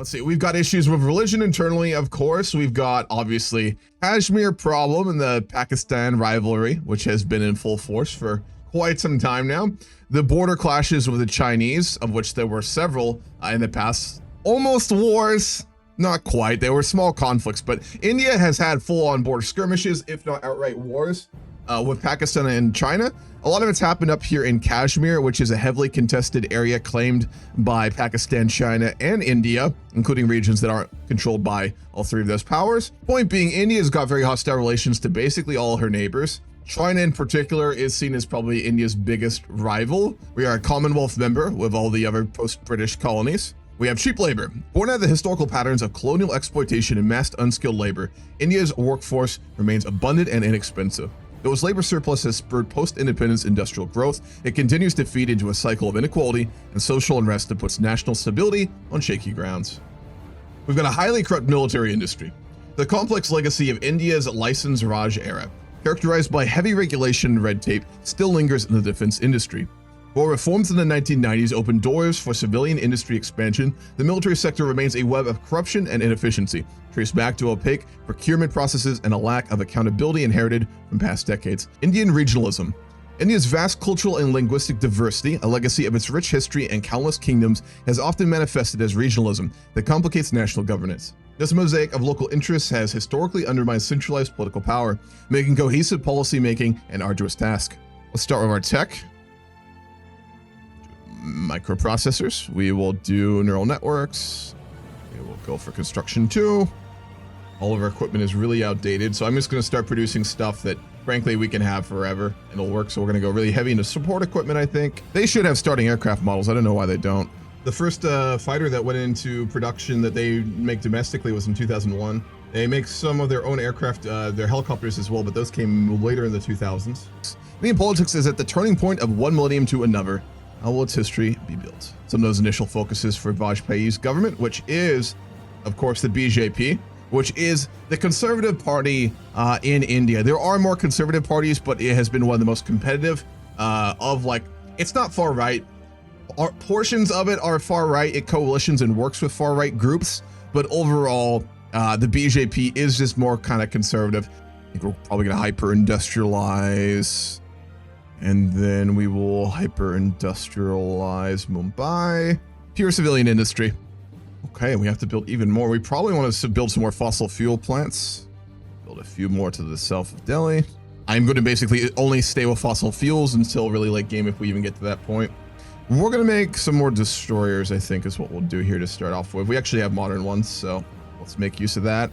Let's see, we've got issues with religion internally, of course. We've got, obviously, Kashmir problem and the Pakistan rivalry, which has been in full force for quite some time now. The border clashes with the Chinese, of which there were several in the past. Almost wars, not quite. They were small conflicts, but India has had full-on border skirmishes, if not outright wars, with Pakistan and China. A lot of it's happened up here in Kashmir, which is a heavily contested area claimed by Pakistan, China, and India, including regions that aren't controlled by all three of those powers. Point being, India's got very hostile relations to basically all her neighbors. China in particular is seen as probably India's biggest rival. We are a Commonwealth member with all the other post-British colonies. We have cheap labor. Born out of the historical patterns of colonial exploitation and massed unskilled labor, India's workforce remains abundant and inexpensive. Though its labor surplus has spurred post-independence industrial growth, it continues to feed into a cycle of inequality and social unrest that puts national stability on shaky grounds. We've got a highly corrupt military industry. The complex legacy of India's license Raj era, characterized by heavy regulation and red tape, still lingers in the defense industry. While reforms in the 1990s opened doors for civilian industry expansion, the military sector remains a web of corruption and inefficiency, traced back to opaque procurement processes and a lack of accountability inherited from past decades. Indian regionalism. India's vast cultural and linguistic diversity, a legacy of its rich history and countless kingdoms, has often manifested as regionalism that complicates national governance. This mosaic of local interests has historically undermined centralized political power, making cohesive policy-making an arduous task. Let's start with our tech. Microprocessors. We will do neural networks. We will go for construction too. All of our equipment is really outdated, so I'm just going to start producing stuff that frankly we can have forever and it'll work. So we're going to go really heavy into support equipment. I think they should have starting aircraft models. I don't know why they don't. The first fighter that went into production that they make domestically was in 2001. They make some of their own aircraft, their helicopters as well, but those came later in the 2000s. Indian politics is at the turning point of one millennium to another. How will its history be built? Some of those initial focuses for Vajpayee's government, which is, of course, the BJP, which is the conservative party in India. There are more conservative parties, but it has been one of the most competitive it's not far right. Portions of it are far right. It coalitions and works with far right groups, but overall, the BJP is just more kind of conservative. I think we're probably going to hyper-industrialize. And then we will hyper-industrialize Mumbai. Pure civilian industry. Okay, we have to build even more. We probably want to build some more fossil fuel plants. Build a few more to the south of Delhi. I'm going to basically only stay with fossil fuels until really late game if we even get to that point. We're going to make some more destroyers, I think, is what we'll do here to start off with. We actually have modern ones, so let's make use of that.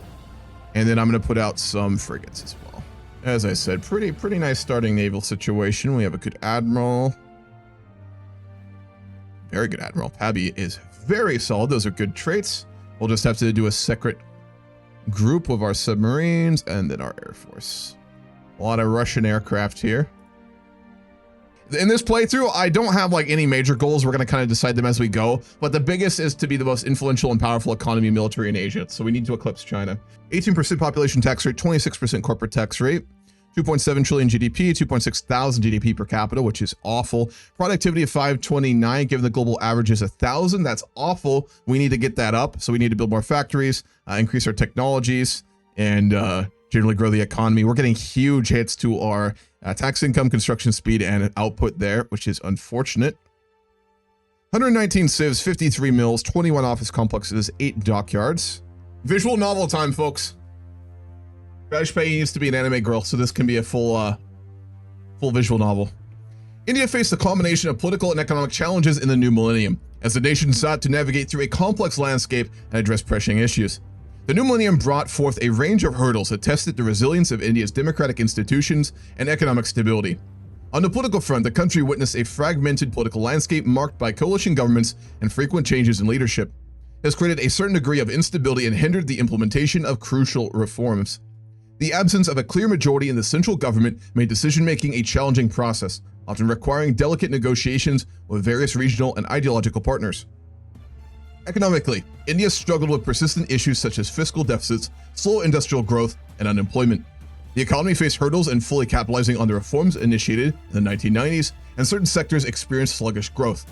And then I'm going to put out some frigates as well. As I said, pretty nice starting naval situation. We have a good admiral. Very good admiral. Pabby is very solid. Those are good traits. We'll just have to do a separate group with our submarines and then our air force. A lot of Russian aircraft here. In this playthrough, I don't have like any major goals. We're going to kind of decide them as we go. But the biggest is to be the most influential and powerful economy military in Asia. So we need to eclipse China. 18% population tax rate, 26% corporate tax rate, 2.7 trillion GDP, 2.6 thousand GDP per capita, which is awful. Productivity of 529, given the global average is 1,000. That's awful. We need to get that up. So we need to build more factories, increase our technologies, and generally grow the economy. We're getting huge hits to our tax income, construction speed, and output there, which is unfortunate. 119 civs, 53 mills, 21 office complexes, 8 dockyards. Visual novel time, folks. Vajpayee used to be an anime girl, so this can be a full visual novel. India faced a combination of political and economic challenges in the new millennium, as the nation sought to navigate through a complex landscape and address pressing issues. The new millennium brought forth a range of hurdles that tested the resilience of India's democratic institutions and economic stability. On the political front, the country witnessed a fragmented political landscape marked by coalition governments and frequent changes in leadership. This created a certain degree of instability and hindered the implementation of crucial reforms. The absence of a clear majority in the central government made decision-making a challenging process, often requiring delicate negotiations with various regional and ideological partners. Economically, India struggled with persistent issues such as fiscal deficits, slow industrial growth, and unemployment. The economy faced hurdles in fully capitalizing on the reforms initiated in the 1990s, and certain sectors experienced sluggish growth.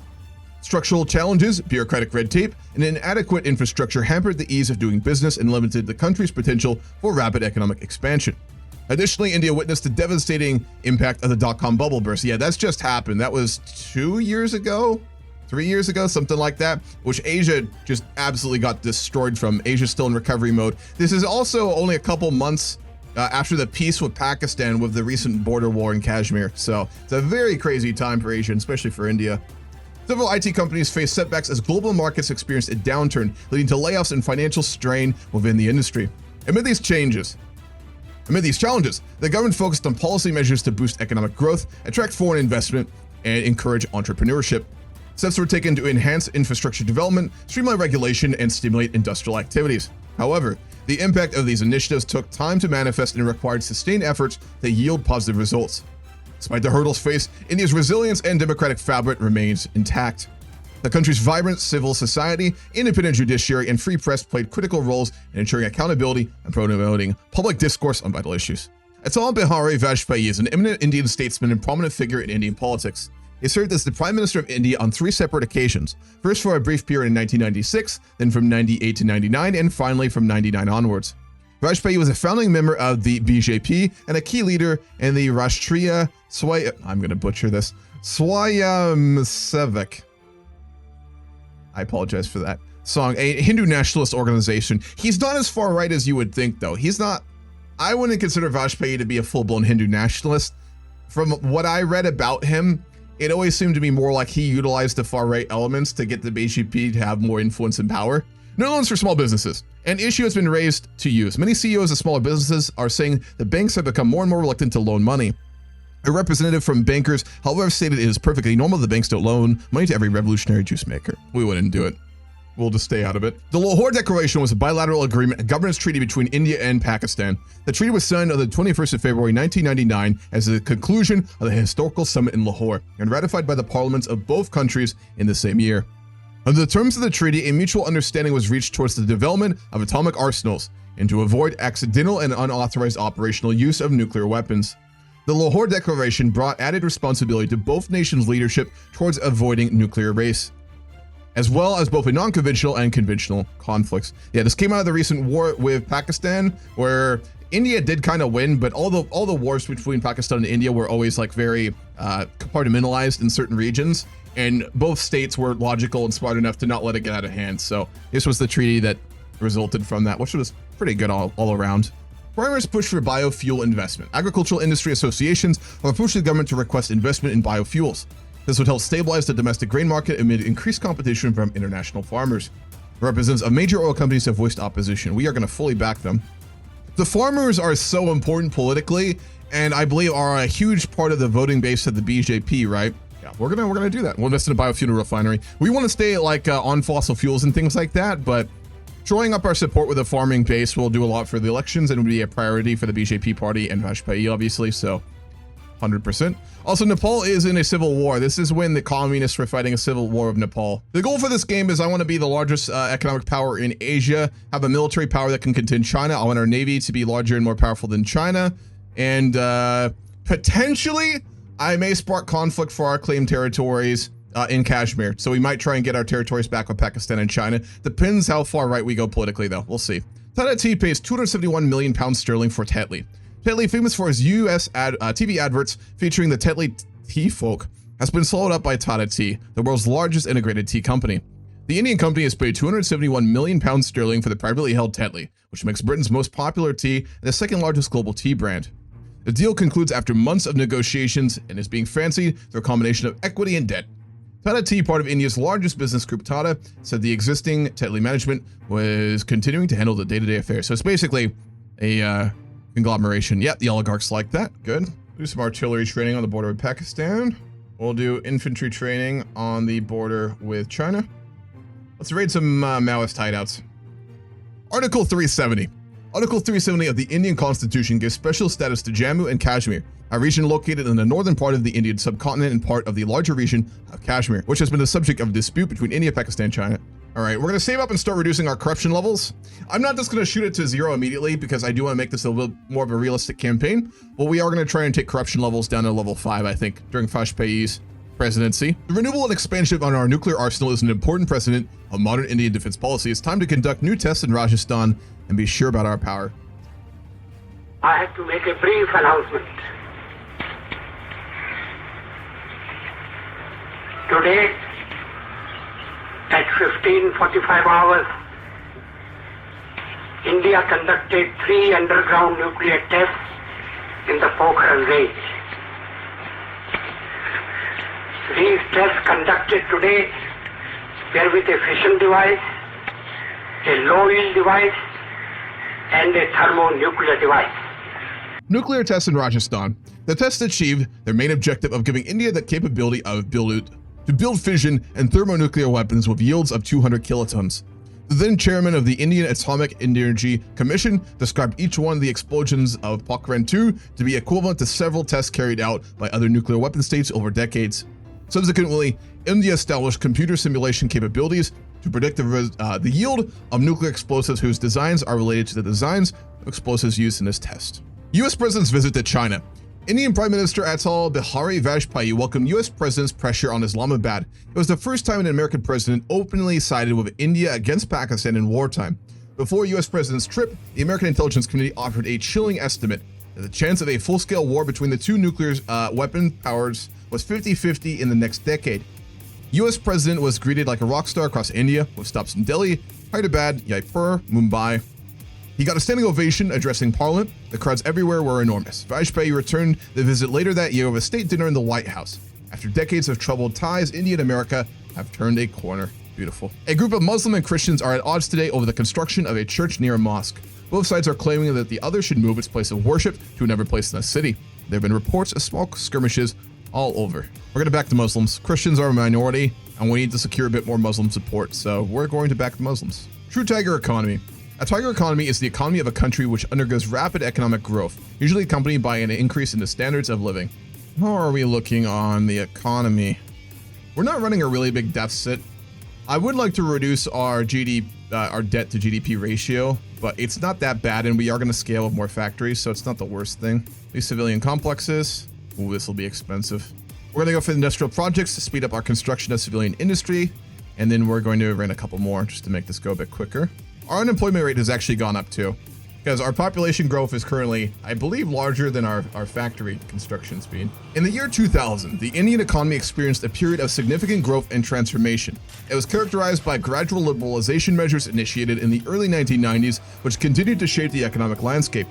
Structural challenges, bureaucratic red tape, and inadequate infrastructure hampered the ease of doing business and limited the country's potential for rapid economic expansion. Additionally, India witnessed the devastating impact of the dot-com bubble burst. Yeah, that's just happened. That was 2 years ago, 3 years ago, something like that, which Asia just absolutely got destroyed from. Asia's still in recovery mode. This is also only a couple months after the peace with Pakistan with the recent border war in Kashmir. So it's a very crazy time for Asia, especially for India. Several IT companies faced setbacks as global markets experienced a downturn, leading to layoffs and financial strain within the industry. Amid these challenges, the government focused on policy measures to boost economic growth, attract foreign investment, and encourage entrepreneurship. Steps were taken to enhance infrastructure development, streamline regulation, and stimulate industrial activities. However, the impact of these initiatives took time to manifest and required sustained efforts to yield positive results. Despite the hurdles faced, India's resilience and democratic fabric remains intact. The country's vibrant civil society, independent judiciary, and free press played critical roles in ensuring accountability and promoting public discourse on vital issues. Atal Bihari Vajpayee is an eminent Indian statesman and prominent figure in Indian politics. He served as the Prime Minister of India on 3 separate occasions, first for a brief period in 1996, then from 98 to 99, and finally from 99 onwards. Vajpayee was a founding member of the BJP and a key leader in the Rashtriya Swayamsevak. I apologize for that song, a Hindu nationalist organization. He's not as far right as you would think, though. He's not. I wouldn't consider Vajpayee to be a full-blown Hindu nationalist. From what I read about him, it always seemed to be more like he utilized the far-right elements to get the BJP to have more influence and power. No loans for small businesses. An issue has been raised to use. Many CEOs of smaller businesses are saying that banks have become more and more reluctant to loan money. A representative from bankers, however, stated it is perfectly normal that banks don't loan money to every revolutionary juice maker. We wouldn't do it. We'll just stay out of it. The Lahore Declaration was a bilateral agreement, a governance treaty between India and Pakistan. The treaty was signed on the 21st of February 1999 as the conclusion of the historical summit in Lahore and ratified by the parliaments of both countries in the same year. Under the terms of the treaty, a mutual understanding was reached towards the development of atomic arsenals and to avoid accidental and unauthorized operational use of nuclear weapons. The Lahore Declaration brought added responsibility to both nations' leadership towards avoiding nuclear race, as well as both a non-conventional and conventional conflicts. Yeah, this came out of the recent war with Pakistan, where India did kind of win, but all the wars between Pakistan and India were always like very compartmentalized in certain regions, and both states were logical and smart enough to not let it get out of hand. So this was the treaty that resulted from that, which was pretty good all around. Farmers push for biofuel investment. Agricultural industry associations have pushed the government to request investment in biofuels. This would help stabilize the domestic grain market amid increased competition from international farmers. Representatives of major oil companies have voiced opposition. We are going to fully back them. The farmers are so important politically, and I believe are a huge part of the voting base of the BJP, right? Yeah, we're gonna do that. We'll invest in a biofuel refinery. We want to stay like on fossil fuels and things like that, but showing up our support with a farming base will do a lot for the elections and will be a priority for the BJP party and Vajpayee, obviously, so 100%. Also, Nepal is in a civil war. This is when the communists were fighting a civil war of Nepal. The goal for this game is I want to be the largest economic power in Asia, have a military power that can contain China. I want our navy to be larger and more powerful than China, and potentially I may spark conflict for our claimed territories in Kashmir. So we might try and get our territories back with Pakistan and China. Depends how far right we go politically, though. We'll see. Tata Tea pays £271 million sterling for Tetley. Tetley, famous for his US TV adverts featuring the Tetley tea folk, has been swallowed up by Tata Tea, the world's largest integrated tea company. The Indian company has paid £271 million sterling for the privately held Tetley, which makes Britain's most popular tea and the second largest global tea brand. The deal concludes after months of negotiations and is being financed through a combination of equity and debt. Tata Tea, part of India's largest business group Tata, said the existing Tetley management was continuing to handle the day-to-day affairs. So it's basically a conglomeration. Yep, the oligarchs like that. Good. Do some artillery training on the border with Pakistan. We'll do infantry training on the border with China. Let's raid some Maoist hideouts. Article 370. Article 370 of the Indian Constitution gives special status to Jammu and Kashmir, a region located in the northern part of the Indian subcontinent and part of the larger region of Kashmir, which has been the subject of a dispute between India, Pakistan, and China. All right, we're going to save up and start reducing our corruption levels. I'm not just going to shoot it to 0 immediately because I do want to make this a little more of a realistic campaign, but we are going to try and take corruption levels down to level 5, I think, during Vajpayee's presidency. The renewal and expansion on our nuclear arsenal is an important precedent of modern Indian defense policy. It's time to conduct new tests in Rajasthan and be sure about our power. I have to make a brief announcement. Today, at 15:45 hours, India conducted 3 underground nuclear tests in the Pokhran range. These tests conducted today were with a fission device, a low-yield device, and a thermonuclear device. Nuclear tests in Rajasthan. The tests achieved their main objective of giving India the capability of to build fission and thermonuclear weapons with yields of 200 kilotons. The then chairman of the Indian Atomic Energy Commission described each one of the explosions of Pokhran 2 to be equivalent to several tests carried out by other nuclear weapon states over decades. Subsequently, India established computer simulation capabilities to predict the yield of nuclear explosives whose designs are related to the designs of explosives used in this test. U.S. President's visit to China. Indian Prime Minister Atal Bihari Vajpayee welcomed U.S. President's pressure on Islamabad. It was the first time an American president openly sided with India against Pakistan in wartime. Before U.S. President's trip, the American intelligence community offered a chilling estimate that the chance of a full-scale war between the two nuclear weapon powers was 50-50 in the next decade. U.S. President was greeted like a rock star across India, with stops in Delhi, Hyderabad, Jaipur, Mumbai. He got a standing ovation addressing Parliament. The crowds everywhere were enormous. Vajpayee returned the visit later that year with a state dinner in the White House. After decades of troubled ties, India and America have turned a corner. Beautiful. A group of Muslim and Christians are at odds today over the construction of a church near a mosque. Both sides are claiming that the other should move its place of worship to another place in the city. There have been reports of small skirmishes all over. We're going to back the Muslims. Christians are a minority, and we need to secure a bit more Muslim support, so we're going to back the Muslims. True tiger economy. A tiger economy is the economy of a country which undergoes rapid economic growth, usually accompanied by an increase in the standards of living. How are we looking on the economy? We're not running a really big deficit. I would like to reduce our debt to GDP ratio, but it's not that bad, and we are going to scale with more factories, so it's not the worst thing. These civilian complexes. Ooh, this will be expensive. We're going to go for industrial projects to speed up our construction of civilian industry, and then we're going to run a couple more just to make this go a bit quicker. Our unemployment rate has actually gone up too, because our population growth is currently, I believe, larger than our factory construction speed. In the year 2000, the Indian economy experienced a period of significant growth and transformation. It was characterized by gradual liberalization measures initiated in the early 1990s, which continued to shape the economic landscape.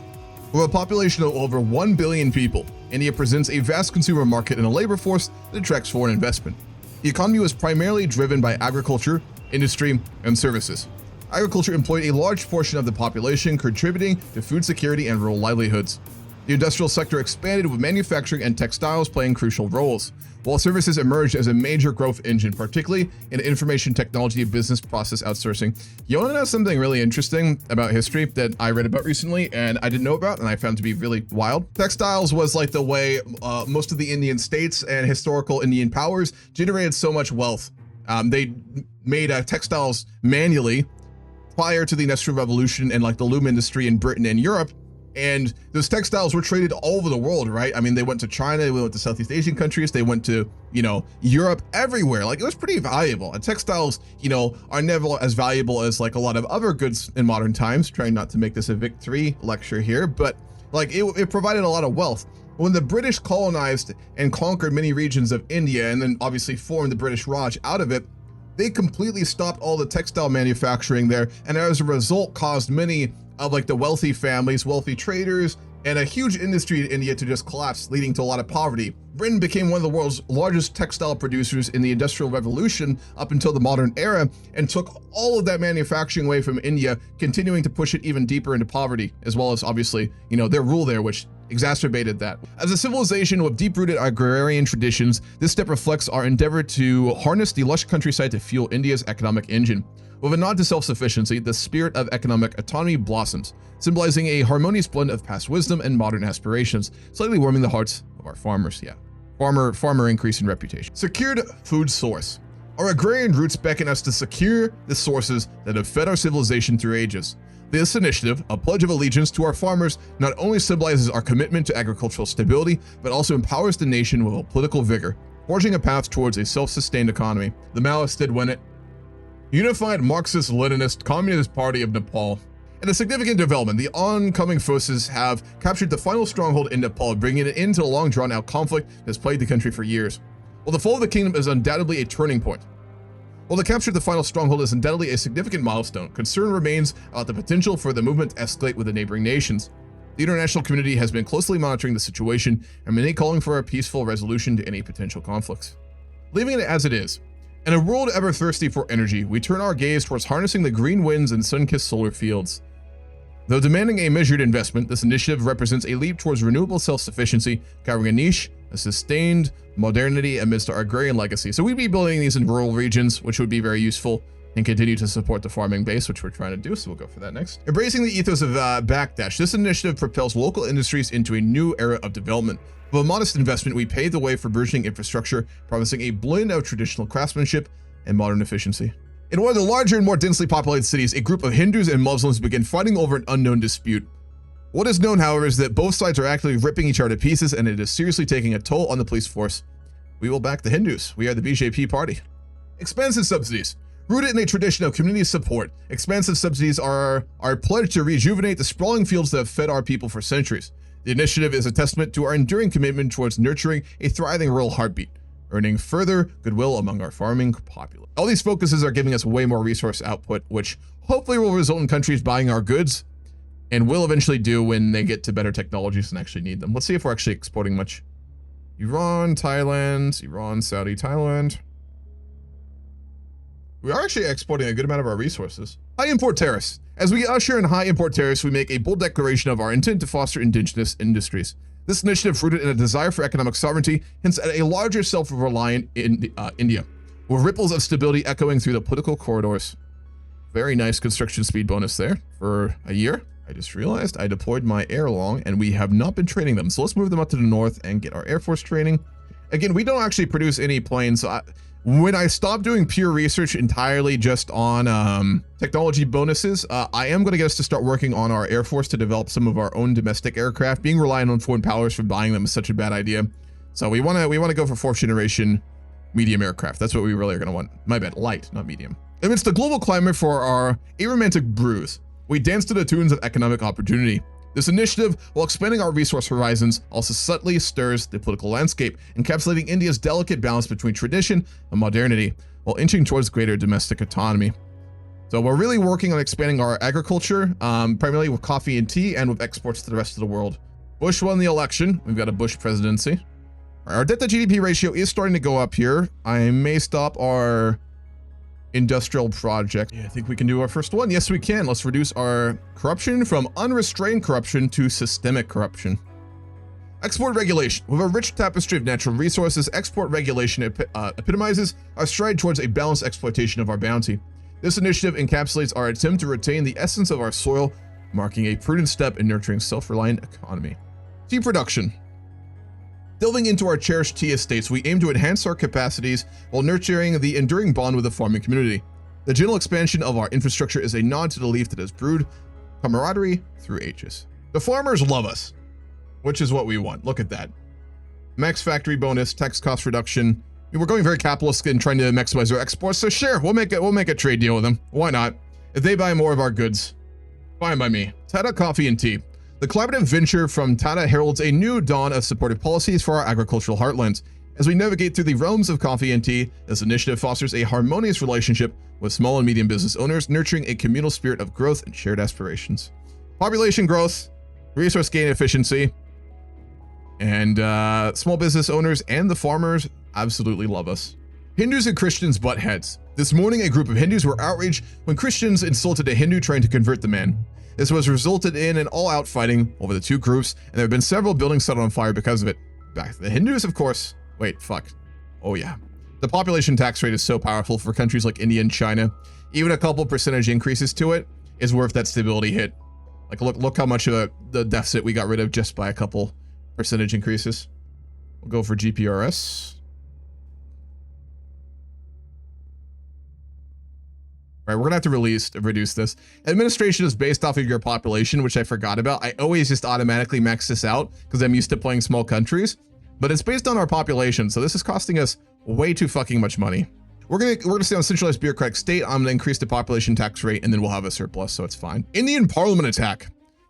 With a population of over 1 billion people, India presents a vast consumer market and a labor force that attracts foreign investment. The economy was primarily driven by agriculture, industry, and services. Agriculture employed a large portion of the population, contributing to food security and rural livelihoods. The industrial sector expanded, with manufacturing and textiles playing crucial roles, while services emerged as a major growth engine, particularly in information technology and business process outsourcing. You want to know something really interesting about history that I read about recently and I didn't know about, and I found to be really wild? Textiles was like the way most of the Indian states and historical Indian powers generated so much wealth. They made textiles manually prior to the Industrial Revolution and like the loom industry in Britain and Europe. And those textiles were traded all over the world, right? I mean, they went to China, they went to Southeast Asian countries, they went to, Europe, everywhere. Like, it was pretty valuable. And textiles, are never as valuable as like a lot of other goods in modern times. Trying not to make this a victory lecture here, but like it provided a lot of wealth. When the British colonized and conquered many regions of India and then obviously formed the British Raj out of it, they completely stopped all the textile manufacturing there, and as a result caused many of like the wealthy families, wealthy traders, and a huge industry in India to just collapse, leading to a lot of poverty. Britain became one of the world's largest textile producers in the Industrial Revolution up until the modern era, and took all of that manufacturing away from India, continuing to push it even deeper into poverty, as well as obviously, their rule there, which exacerbated that. As a civilization with deep-rooted agrarian traditions, this step reflects our endeavor to harness the lush countryside to fuel India's economic engine. With a nod to self-sufficiency, the spirit of economic autonomy blossoms, symbolizing a harmonious blend of past wisdom and modern aspirations, slightly warming the hearts of our farmers. Farmer increase in reputation. Secured food source. Our agrarian roots beckon us to secure the sources that have fed our civilization through ages. This initiative, a pledge of allegiance to our farmers, not only symbolizes our commitment to agricultural stability, but also empowers the nation with a political vigor. forging a path towards a self-sustained economy. The Maoists did win it. Unified Marxist-Leninist Communist Party of Nepal. In a significant development, the oncoming forces have captured the final stronghold in Nepal, bringing it into a long drawn-out conflict that has plagued the country for years. While the fall of the kingdom is undoubtedly a turning point, while the capture of the final stronghold is undoubtedly a significant milestone, concern remains about the potential for the movement to escalate with the neighboring nations. The international community has been closely monitoring the situation and many calling for a peaceful resolution to any potential conflicts. Leaving it as it is, in a world ever thirsty for energy, we turn our gaze towards harnessing the green winds and sun-kissed solar fields. Though demanding a measured investment, this initiative represents a leap towards renewable self-sufficiency, covering a niche, a sustained modernity amidst our agrarian legacy. So we'd be building these in rural regions, which would be very useful, and continue to support the farming base, which we're trying to do, so we'll go for that next. Embracing the ethos of backdash, this initiative propels local industries into a new era of development. With a modest investment, we pave the way for burgeoning infrastructure, promising a blend of traditional craftsmanship and modern efficiency. In one of the larger and more densely populated cities, a group of Hindus and Muslims begin fighting over an unknown dispute. What is known, however, is that both sides are actively ripping each other to pieces, and it is seriously taking a toll on the police force. We will back the Hindus. We are the BJP party. Expansive subsidies. Rooted in a tradition of community support, expansive subsidies are our pledge to rejuvenate the sprawling fields that have fed our people for centuries. The initiative is a testament to our enduring commitment towards nurturing a thriving rural heartbeat, earning further goodwill among our farming populace. All these focuses are giving us way more resource output, which hopefully will result in countries buying our goods, and will eventually do when they get to better technologies and actually need them. Let's see if we're actually exporting much. Iran, Thailand, Iran, Saudi, Thailand. We are actually exporting a good amount of our resources. High import tariffs. As we usher in high import tariffs, we make a bold declaration of our intent to foster indigenous industries. This initiative rooted in a desire for economic sovereignty hints at a larger self-reliant India, with ripples of stability echoing through the political corridors. Very nice construction speed bonus there for a year. I just realized I deployed my air along and we have not been training them. So let's move them up to the north and get our Air Force training. Again, we don't actually produce any planes. So when I stop doing pure research entirely just on technology bonuses, I am going to get us to start working on our Air Force to develop some of our own domestic aircraft. Being reliant on foreign powers for buying them is such a bad idea. So we want to go for fourth generation medium aircraft. That's what we really are going to want. My bad, light, not medium. Amidst the global climate for our aromantic brews, we dance to the tunes of economic opportunity. This initiative, while expanding our resource horizons, also subtly stirs the political landscape, encapsulating India's delicate balance between tradition and modernity, while inching towards greater domestic autonomy. So we're really working on expanding our agriculture, primarily with coffee and tea, and with exports to the rest of the world. Bush won the election. We've got a Bush presidency. Our debt to GDP ratio is starting to go up here. I may stop our industrial project. Yeah, I think we can do our first one. Yes, we can. Let's reduce our corruption from unrestrained corruption to systemic corruption. Export regulation. With a rich tapestry of natural resources, export regulation epitomizes our stride towards a balanced exploitation of our bounty. This initiative encapsulates our attempt to retain the essence of our soil, marking a prudent step in nurturing self-reliant economy. Tea production. Delving into our cherished tea estates, we aim to enhance our capacities while nurturing the enduring bond with the farming community. The general expansion of our infrastructure is a nod to the leaf that has brewed camaraderie through ages. The farmers love us, which is what we want. Look at that. Max factory bonus, tax cost reduction. We're going very capitalist and trying to maximize our exports, so sure, we'll make a trade deal with them. Why not? If they buy more of our goods, fine by me. Tata Coffee and Tea. The collaborative venture from Tata heralds a new dawn of supportive policies for our agricultural heartlands. As we navigate through the realms of coffee and tea, this initiative fosters a harmonious relationship with small and medium business owners, nurturing a communal spirit of growth and shared aspirations. Population growth, resource gain efficiency, and small business owners and the farmers absolutely love us. Hindus and Christians butt heads. This morning, a group of Hindus were outraged when Christians insulted a Hindu trying to convert the man. This was resulted in an all-out fighting over the two groups, and there have been several buildings set on fire because of it. Back to the Hindus, of course. Wait, fuck. Oh yeah. The population tax rate is so powerful for countries like India and China. Even a couple percentage increases to it is worth that stability hit. Like, look how much of the deficit we got rid of just by a couple percentage increases. We'll go for GPRS. Right, we're gonna have to reduce this. Administration is based off of your population, which I forgot about. I always just automatically max this out because I'm used to playing small countries. but it's based on our population, so this is costing us way too fucking much money. We're gonna stay on centralized bureaucratic state. I'm gonna increase the population tax rate, and then we'll have a surplus, so it's fine. Indian parliament attack.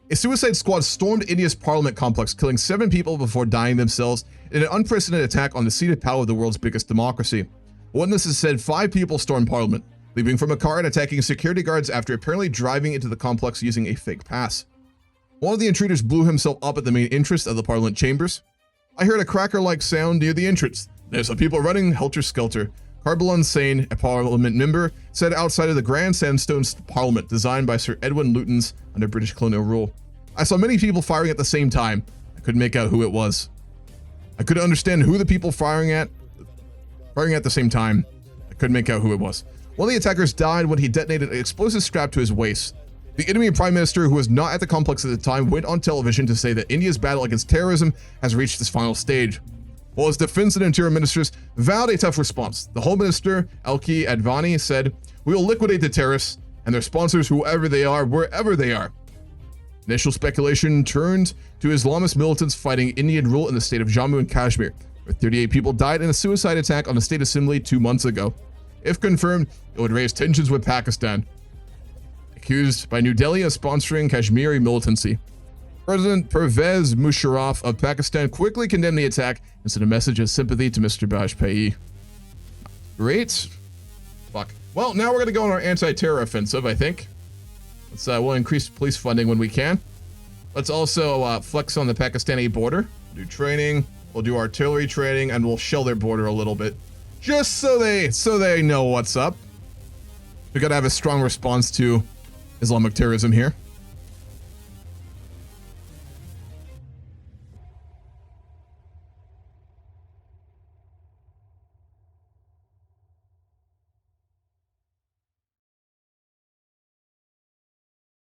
A suicide squad stormed India's parliament complex, killing 7 people before dying themselves in an unprecedented attack on the seat of power of the world's biggest democracy. Witnesses said 5 people stormed parliament, leaping from a car and attacking security guards after apparently driving into the complex using a fake pass. One of the intruders blew himself up at the main entrance of the parliament chambers. I heard a cracker-like sound near the entrance. There's some people running helter-skelter. Karbalan Sane, a parliament member, said outside of the Grand Sandstone Parliament designed by Sir Edwin Lutyens under British colonial rule. I saw many people firing at the same time. I couldn't make out who it was. I couldn't understand who the people firing at the same time. I couldn't make out who it was. One of the attackers died when he detonated an explosive strapped to his waist. The enemy prime minister, who was not at the complex at the time, went on television to say that India's battle against terrorism has reached its final stage. While his defense and interior ministers vowed a tough response, the Home Minister, L.K. Advani, said, "We will liquidate the terrorists and their sponsors, whoever they are, wherever they are." Initial speculation turned to Islamist militants fighting Indian rule in the state of Jammu and Kashmir, where 38 people died in a suicide attack on the state assembly 2 months ago. If confirmed, it would raise tensions with Pakistan, accused by New Delhi of sponsoring Kashmiri militancy. President Pervez Musharraf of Pakistan quickly condemned the attack and sent a message of sympathy to Mr. Vajpayee. Great. Fuck. Well, now we're going to go on our anti-terror offensive, I think. We'll increase police funding when we can. Let's also flex on the Pakistani border. Do training. We'll do artillery training, and we'll shell their border a little bit, just so they know what's up. We got to have a strong response to Islamic terrorism here.